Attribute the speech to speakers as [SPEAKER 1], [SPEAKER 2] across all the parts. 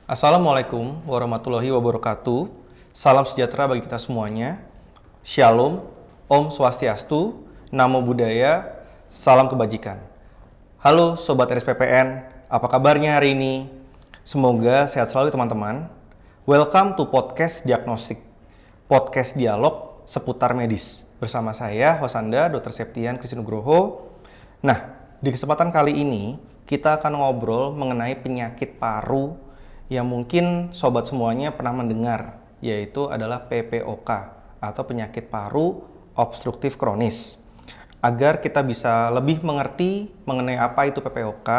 [SPEAKER 1] Assalamualaikum warahmatullahi wabarakatuh. Salam sejahtera bagi kita semuanya. Shalom, Om Swastiastu, Namo Buddhaya, salam kebajikan. Halo Sobat RSPPN, apa kabarnya hari ini? Semoga sehat selalu teman-teman. Welcome to Podcast Diagnostik, podcast dialog seputar medis. Bersama saya, Hosanda, Dr. Septian Kristi Nugroho. Nah, di kesempatan kali ini, kita akan ngobrol mengenai penyakit paru yang mungkin sobat semuanya pernah mendengar, yaitu adalah PPOK atau penyakit paru obstruktif kronis. Agar kita bisa lebih mengerti mengenai apa itu PPOK,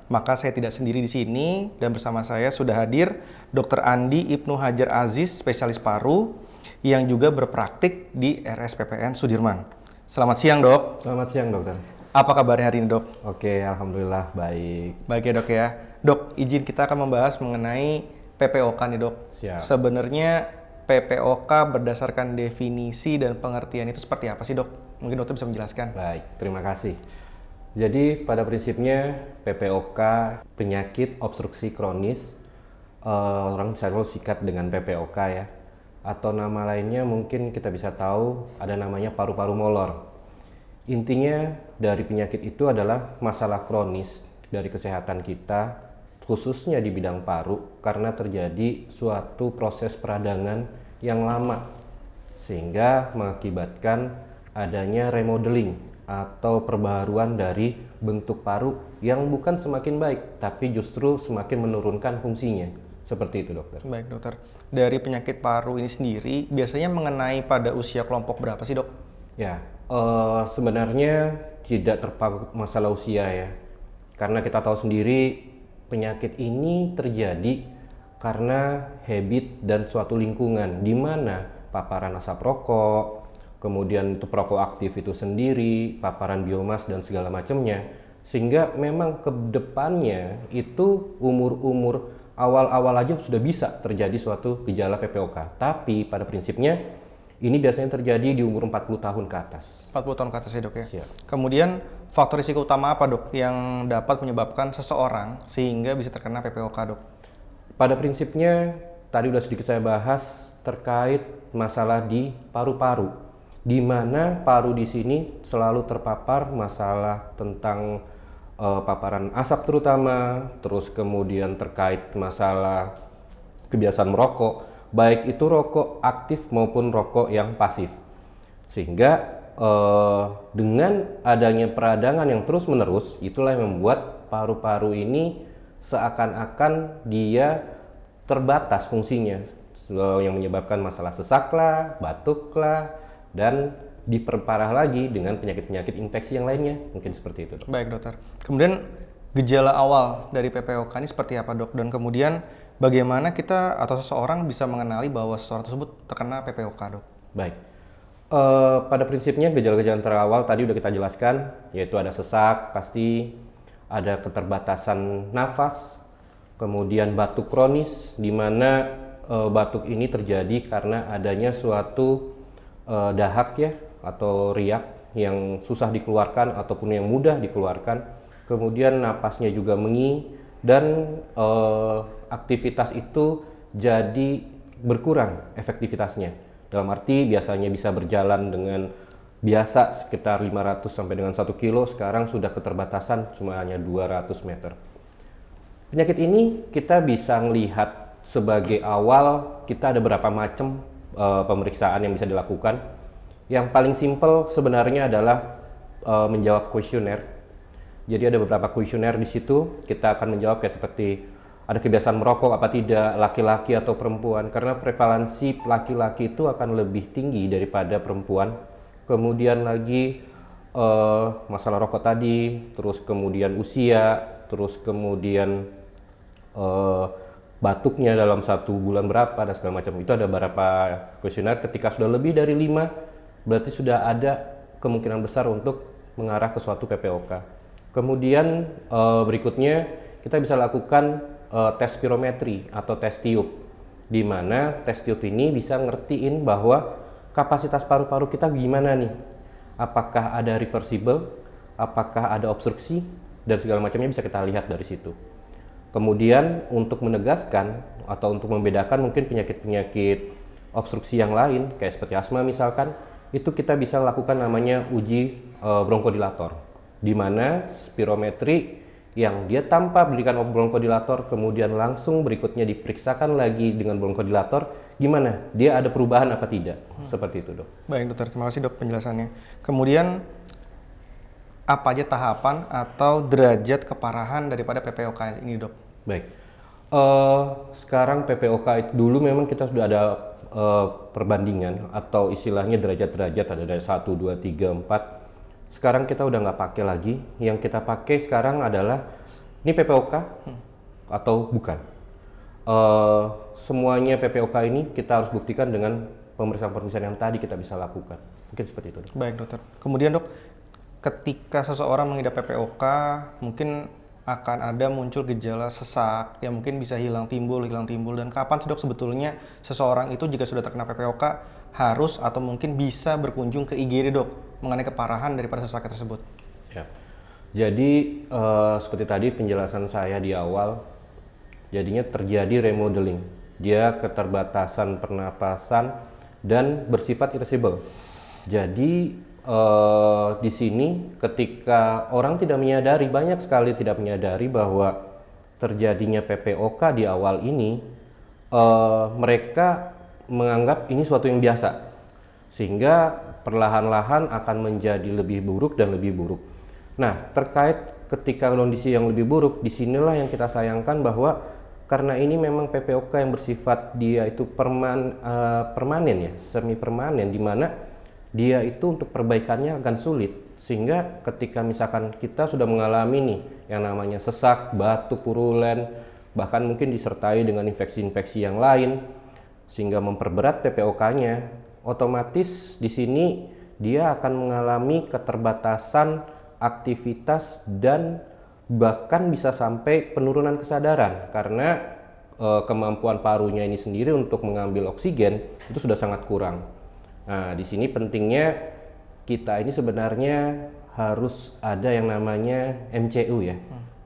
[SPEAKER 1] maka saya tidak sendiri di sini dan bersama saya sudah hadir Dr. Andi Ibnu Hajar Aziz, spesialis paru yang juga berpraktik di RSPPN Sudirman. Selamat siang, Dok.
[SPEAKER 2] Selamat siang, dokter.
[SPEAKER 1] Apa kabarnya hari ini, Dok?
[SPEAKER 2] Oke, alhamdulillah baik.
[SPEAKER 1] Baik ya, Dok ya. Dok, izin kita akan membahas mengenai PPOK nih, Dok.
[SPEAKER 2] Siap.
[SPEAKER 1] Sebenarnya PPOK berdasarkan definisi dan pengertian itu seperti apa sih, Dok? Mungkin dokter bisa menjelaskan.
[SPEAKER 2] Baik, terima kasih. Jadi pada prinsipnya PPOK penyakit obstruksi kronis, orang bisa selalu sikat dengan PPOK ya. Atau nama lainnya mungkin kita bisa tahu ada namanya paru-paru molor. Intinya dari penyakit itu adalah masalah kronis dari kesehatan kita, khususnya di bidang paru, karena terjadi suatu proses peradangan yang lama, sehingga mengakibatkan adanya remodeling atau perbaharuan dari bentuk paru yang bukan semakin baik, tapi justru semakin menurunkan fungsinya. Seperti itu, dokter.
[SPEAKER 1] Baik, dokter. Dari penyakit paru ini sendiri, biasanya mengenai pada usia kelompok berapa sih, Dok?
[SPEAKER 2] Ya, sebenarnya tidak terpaku masalah usia ya. Karena kita tahu sendiri penyakit ini terjadi karena habit dan suatu lingkungan di mana paparan asap rokok, kemudian itu perokok aktif itu sendiri, paparan biomas dan segala macamnya, sehingga memang ke depannya itu umur-umur awal-awal aja sudah bisa terjadi suatu gejala PPOK. Tapi pada prinsipnya ini biasanya terjadi di umur 40 tahun ke atas.
[SPEAKER 1] 40 tahun ke atas ya, Dok ya.
[SPEAKER 2] Siap.
[SPEAKER 1] Kemudian faktor risiko utama apa, Dok, yang dapat menyebabkan seseorang sehingga bisa terkena PPOK, Dok?
[SPEAKER 2] Pada prinsipnya tadi sudah sedikit saya bahas terkait masalah di paru-paru, di mana paru di sini selalu terpapar masalah tentang paparan asap terutama, terus kemudian terkait masalah kebiasaan merokok, baik itu rokok aktif maupun rokok yang pasif. Sehingga dengan adanya peradangan yang terus-menerus, itulah yang membuat paru-paru ini seakan-akan dia terbatas fungsinya, yang menyebabkan masalah sesak lah, batuk lah, dan diperparah lagi dengan penyakit-penyakit infeksi yang lainnya. Mungkin seperti itu, Dok.
[SPEAKER 1] Baik, dokter. Kemudian gejala awal dari PPOK ini seperti apa, Dok? Dan kemudian bagaimana kita atau seseorang bisa mengenali bahwa seseorang tersebut terkena PPOK, Dok?
[SPEAKER 2] Baik. Pada prinsipnya gejala-gejala terawal tadi udah kita jelaskan, yaitu ada sesak, pasti ada keterbatasan nafas, kemudian batuk kronis, di mana batuk ini terjadi karena adanya suatu dahak ya, atau riak yang susah dikeluarkan ataupun yang mudah dikeluarkan, kemudian napasnya juga mengi, dan aktivitas itu jadi berkurang efektivitasnya. Dalam arti biasanya bisa berjalan dengan biasa sekitar 500 sampai dengan 1 kilo, sekarang sudah keterbatasan cuma hanya 200 meter. Penyakit ini kita bisa melihat sebagai awal, kita ada beberapa macam pemeriksaan yang bisa dilakukan. Yang paling simpel sebenarnya adalah menjawab kuesioner. Jadi ada beberapa kuesioner di situ, kita akan menjawab kayak seperti ada kebiasaan merokok apa tidak, laki-laki atau perempuan, karena prevalensi laki-laki itu akan lebih tinggi daripada perempuan. Kemudian lagi masalah rokok tadi, terus kemudian usia, terus kemudian batuknya dalam 1 bulan berapa dan segala macam. Itu ada beberapa kuesioner. Ketika sudah lebih dari 5, berarti sudah ada kemungkinan besar untuk mengarah ke suatu PPOK. Kemudian berikutnya kita bisa lakukan tes spirometri atau tes tiup, di mana tes tiup ini bisa ngertiin bahwa kapasitas paru-paru kita gimana nih, apakah ada reversible, apakah ada obstruksi, dan segala macamnya bisa kita lihat dari situ. Kemudian untuk menegaskan atau untuk membedakan mungkin penyakit-penyakit obstruksi yang lain kayak seperti asma misalkan, itu kita bisa lakukan namanya uji bronkodilator, di mana spirometri yang dia tanpa berikan bronkodilator kemudian langsung berikutnya diperiksakan lagi dengan bronkodilator, gimana dia ada perubahan apa tidak. Seperti itu, Dok.
[SPEAKER 1] Baik dokter, terima kasih dok penjelasannya. Kemudian apa aja tahapan atau derajat keparahan daripada PPOK ini dok?
[SPEAKER 2] Baik. Sekarang PPOK dulu memang kita sudah ada perbandingan atau istilahnya derajat-derajat, ada dari 1, 2, 3, 4. Sekarang kita udah nggak pakai lagi. Yang kita pakai sekarang adalah ini PPOK atau bukan. Semuanya PPOK ini kita harus buktikan dengan pemeriksaan-pemeriksaan yang tadi kita bisa lakukan. Mungkin seperti itu, Dok.
[SPEAKER 1] Baik dokter. Kemudian dok, ketika seseorang mengidap PPOK, mungkin akan ada muncul gejala sesak yang mungkin bisa hilang timbul. Dan kapan sih dok sebetulnya seseorang itu jika sudah terkena PPOK harus atau mungkin bisa berkunjung ke IGD dok mengenai keparahan daripada sesaknya tersebut?
[SPEAKER 2] Ya. Jadi seperti tadi penjelasan saya di awal, jadinya terjadi remodeling. Dia keterbatasan pernapasan dan bersifat irreversible. Jadi di sini ketika orang tidak menyadari, banyak sekali tidak menyadari bahwa terjadinya PPOK di awal ini, mereka menganggap ini suatu yang biasa, sehingga perlahan-lahan akan menjadi lebih buruk dan lebih buruk. Nah, terkait ketika kondisi yang lebih buruk, disinilah yang kita sayangkan bahwa karena ini memang PPOK yang bersifat dia itu permanen ya, semi permanen, di mana dia itu untuk perbaikannya akan sulit, sehingga ketika misalkan kita sudah mengalami nih yang namanya sesak, batuk, purulen, bahkan mungkin disertai dengan infeksi-infeksi yang lain sehingga memperberat PPOK-nya, otomatis di sini dia akan mengalami keterbatasan aktivitas dan bahkan bisa sampai penurunan kesadaran karena kemampuan parunya ini sendiri untuk mengambil oksigen itu sudah sangat kurang. Nah, di sini pentingnya kita ini sebenarnya harus ada yang namanya MCU ya,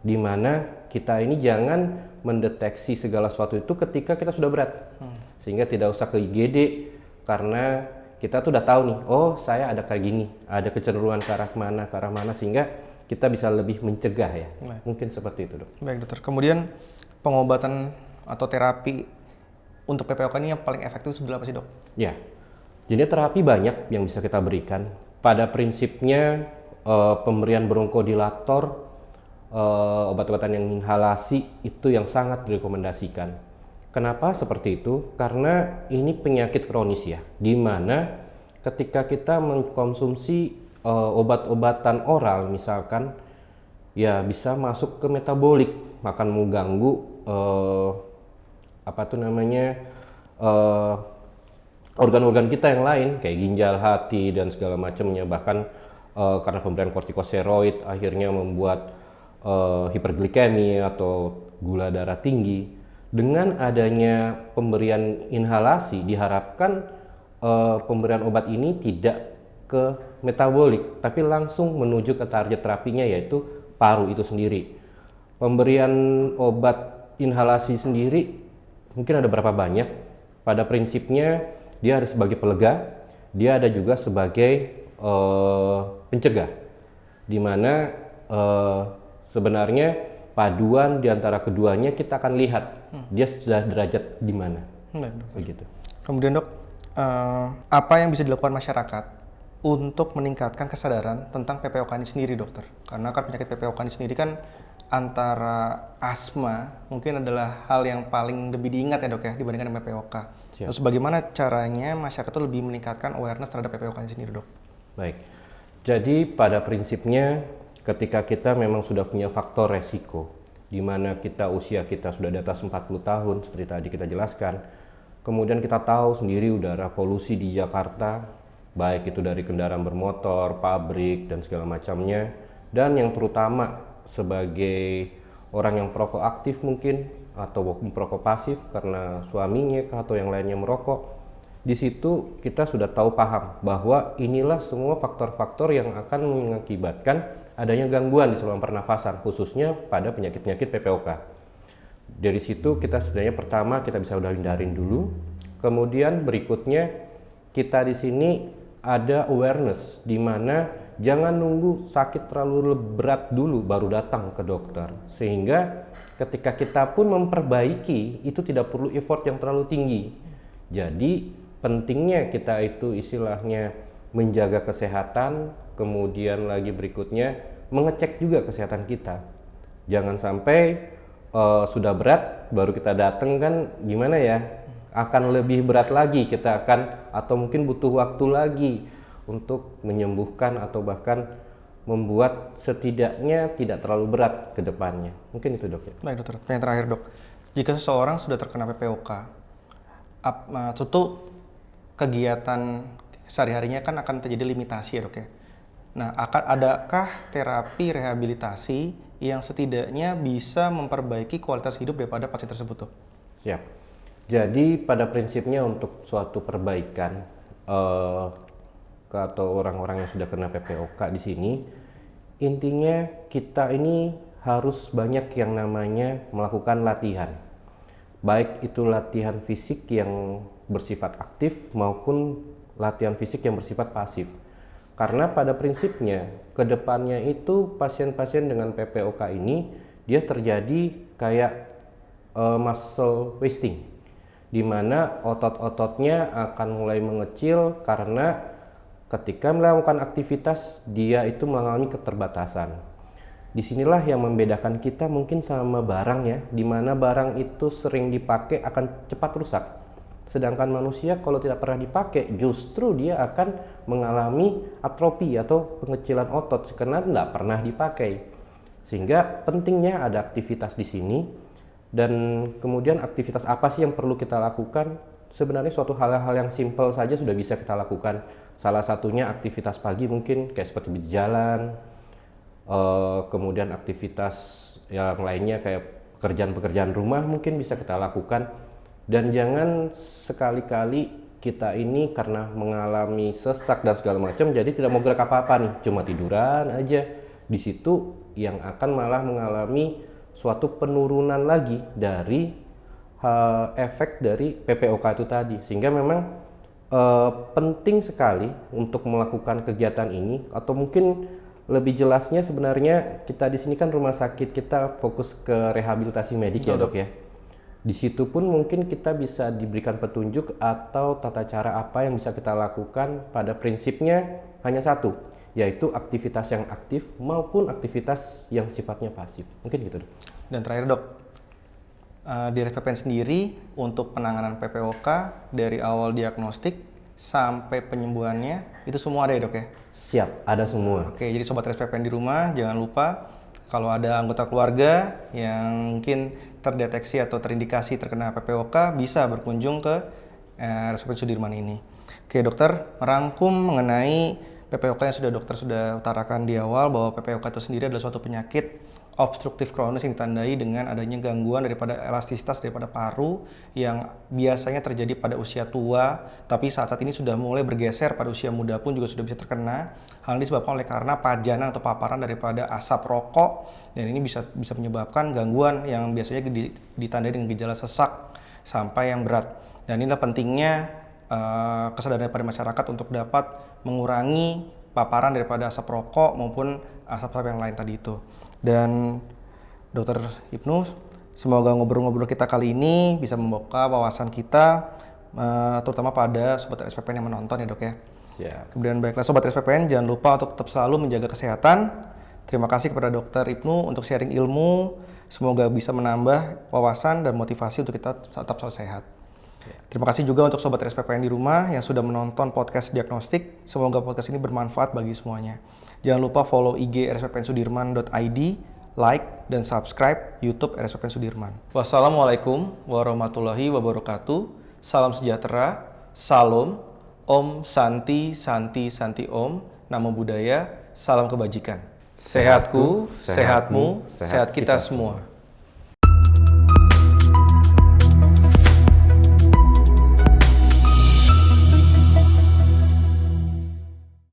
[SPEAKER 2] di mana kita ini jangan mendeteksi segala sesuatu itu ketika kita sudah berat, sehingga tidak usah ke IGD karena kita tuh udah tahu nih, oh saya ada kayak gini, ada kecenderungan ke arah mana, sehingga kita bisa lebih mencegah ya. Mungkin seperti itu, Dok.
[SPEAKER 1] Baik dokter. Kemudian pengobatan atau terapi untuk PPOK ini yang paling efektif sebenarnya apa sih dok?
[SPEAKER 2] Ya. Jenis terapi banyak yang bisa kita berikan. Pada prinsipnya pemberian bronkodilator, obat-obatan yang inhalasi itu yang sangat direkomendasikan. Kenapa seperti itu? Karena ini penyakit kronis ya, di mana ketika kita mengkonsumsi obat-obatan oral misalkan, ya bisa masuk ke metabolik, akan mengganggu organ-organ kita yang lain kayak ginjal, hati dan segala macamnya. Bahkan karena pemberian kortikosteroid akhirnya membuat hiperglikemi atau gula darah tinggi. Dengan adanya pemberian inhalasi diharapkan pemberian obat ini tidak ke metabolik tapi langsung menuju ke target terapinya, yaitu paru itu sendiri. Pemberian obat inhalasi sendiri mungkin ada berapa banyak. Pada prinsipnya dia ada sebagai pelega, dia ada juga sebagai pencegah, di mana sebenarnya paduan di antara keduanya kita akan lihat dia sudah derajat di mana. Begitu.
[SPEAKER 1] Kemudian dok, apa yang bisa dilakukan masyarakat untuk meningkatkan kesadaran tentang PPOK ini sendiri dokter? Karena kan penyakit PPOK ini sendiri kan antara asma mungkin adalah hal yang paling lebih diingat ya dok ya dibandingkan dengan PPOK.
[SPEAKER 2] Siap.
[SPEAKER 1] Terus bagaimana caranya masyarakat itu lebih meningkatkan awareness terhadap PPOK ini sendiri dok?
[SPEAKER 2] Baik, jadi pada prinsipnya ketika kita memang sudah punya faktor resiko, di mana usia kita sudah di atas 40 tahun seperti tadi kita jelaskan, kemudian kita tahu sendiri udara polusi di Jakarta, baik itu dari kendaraan bermotor, pabrik dan segala macamnya, dan yang terutama sebagai orang yang perokok aktif mungkin atau perokok pasif karena suaminya atau yang lainnya merokok, di situ kita sudah paham bahwa inilah semua faktor-faktor yang akan mengakibatkan adanya gangguan di saluran pernafasan, khususnya pada penyakit-penyakit PPOK. Dari situ kita sebenarnya pertama kita bisa udah hindarin dulu. Kemudian berikutnya kita di sini ada awareness di mana jangan nunggu sakit terlalu berat dulu baru datang ke dokter. Sehingga ketika kita pun memperbaiki itu tidak perlu effort yang terlalu tinggi. Jadi pentingnya kita itu istilahnya menjaga kesehatan, kemudian lagi berikutnya mengecek juga kesehatan kita. Jangan sampai sudah berat baru kita datang kan gimana ya, akan lebih berat lagi, kita akan atau mungkin butuh waktu lagi untuk menyembuhkan atau bahkan membuat setidaknya tidak terlalu berat ke depannya. Mungkin itu, Dok ya.
[SPEAKER 1] Baik dokter, yang terakhir dok, jika seseorang sudah terkena PPOK, tentu kegiatan sehari-harinya kan akan terjadi limitasi ya dok ya. Nah, adakah terapi rehabilitasi yang setidaknya bisa memperbaiki kualitas hidup daripada pasien tersebut dok?
[SPEAKER 2] Siap. Jadi pada prinsipnya untuk suatu perbaikan atau orang-orang yang sudah kena PPOK di sini, intinya kita ini harus banyak yang namanya melakukan latihan. Baik itu latihan fisik yang bersifat aktif maupun latihan fisik yang bersifat pasif. Karena pada prinsipnya kedepannya itu pasien-pasien dengan PPOK ini dia terjadi kayak muscle wasting, di mana otot-ototnya akan mulai mengecil karena ketika melakukan aktivitas dia itu mengalami keterbatasan. Disinilah yang membedakan kita mungkin sama barang ya, di mana barang itu sering dipakai akan cepat rusak. Sedangkan manusia kalau tidak pernah dipakai justru dia akan mengalami atrofi atau pengecilan otot karena tidak pernah dipakai. Sehingga pentingnya ada aktivitas di sini. Dan kemudian aktivitas apa sih yang perlu kita lakukan? Sebenarnya suatu hal-hal yang simpel saja sudah bisa kita lakukan. Salah satunya aktivitas pagi mungkin kayak seperti berjalan, kemudian aktivitas yang lainnya kayak pekerjaan-pekerjaan rumah mungkin bisa kita lakukan. Dan jangan sekali-kali kita ini karena mengalami sesak dan segala macam jadi tidak mau gerak apa-apa nih, cuma tiduran aja. Di situ yang akan malah mengalami suatu penurunan lagi dari efek dari PPOK itu tadi. Sehingga memang penting sekali untuk melakukan kegiatan ini, atau mungkin lebih jelasnya sebenarnya kita di sini kan rumah sakit kita fokus ke rehabilitasi medik ya dok ya. Di situ pun mungkin kita bisa diberikan petunjuk atau tata cara apa yang bisa kita lakukan. Pada prinsipnya hanya satu, yaitu aktivitas yang aktif maupun aktivitas yang sifatnya pasif. Mungkin gitu dok.
[SPEAKER 1] Dan terakhir dok, di RSPPN sendiri untuk penanganan PPOK dari awal diagnostik sampai penyembuhannya itu semua ada ya dok ya?
[SPEAKER 2] Siap, ada semua.
[SPEAKER 1] Oke, jadi sobat RSPPN di rumah jangan lupa kalau ada anggota keluarga yang mungkin terdeteksi atau terindikasi terkena PPOK bisa berkunjung ke RSPPN Sudirman ini. Oke dokter, merangkum mengenai PPOK yang dokter sudah utarakan di awal bahwa PPOK itu sendiri adalah suatu penyakit obstruktif kronis yang ditandai dengan adanya gangguan daripada elastisitas daripada paru yang biasanya terjadi pada usia tua, tapi saat ini sudah mulai bergeser pada usia muda pun juga sudah bisa terkena. Hal ini disebabkan oleh karena pajanan atau paparan daripada asap rokok, dan ini bisa menyebabkan gangguan yang biasanya ditandai dengan gejala sesak sampai yang berat. Dan inilah pentingnya kesadaran daripada masyarakat untuk dapat mengurangi paparan daripada asap rokok maupun asap-asap yang lain tadi itu. Dan Dr. Ibnu, semoga ngobrol-ngobrol kita kali ini bisa membuka wawasan kita, terutama pada sobat RSPPN yang menonton ya dok ya.
[SPEAKER 2] Siap.
[SPEAKER 1] Kemudian baiklah sobat RSPPN, jangan lupa untuk tetap selalu menjaga kesehatan. Terima kasih kepada Dr. Ibnu untuk sharing ilmu. Semoga bisa menambah wawasan dan motivasi untuk kita tetap selalu sehat. Terima kasih juga untuk sobat RSPPN di rumah yang sudah menonton podcast diagnostik. Semoga podcast ini bermanfaat bagi semuanya. Jangan lupa follow IG rspnsudirman.id, like dan subscribe YouTube RSPPN Sudirman. Wassalamualaikum warahmatullahi wabarakatuh. Salam sejahtera, salam, Om Santi Santi Santi Om, Namo Buddhaya, salam kebajikan. Sehatku, sehatmu, sehat kita semua.